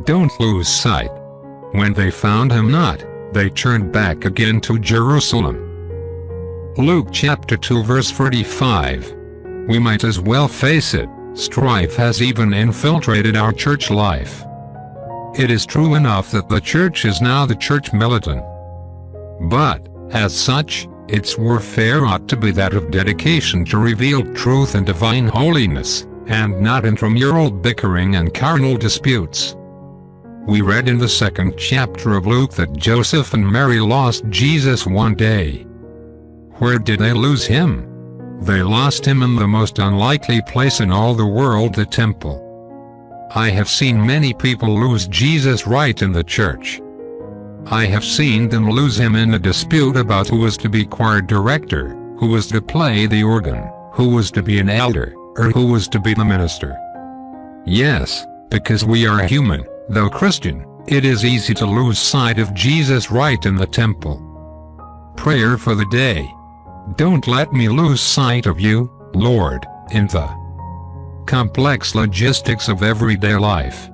Don't lose sight. When they found him not, they turned back again to Jerusalem. Luke chapter 2 verse 45. We might as well face it, strife has even infiltrated our church life. It is true enough that the church is now the church militant. But, as such, its warfare ought to be that of dedication to revealed truth and divine holiness, and not intramural bickering and carnal disputes. We read in the 2nd chapter of Luke that Joseph and Mary lost Jesus one day. Where did they lose him? They lost him in the most unlikely place in all the world, the temple. I have seen many people lose Jesus right in the church. I have seen them lose him in a dispute about who was to be choir director, who was to play the organ, who was to be an elder, or who was to be the minister. Yes, because we are human, though Christian, it is easy to lose sight of Jesus right in the temple. Prayer for the day. Don't let me lose sight of you, Lord, in the complex logistics of everyday life.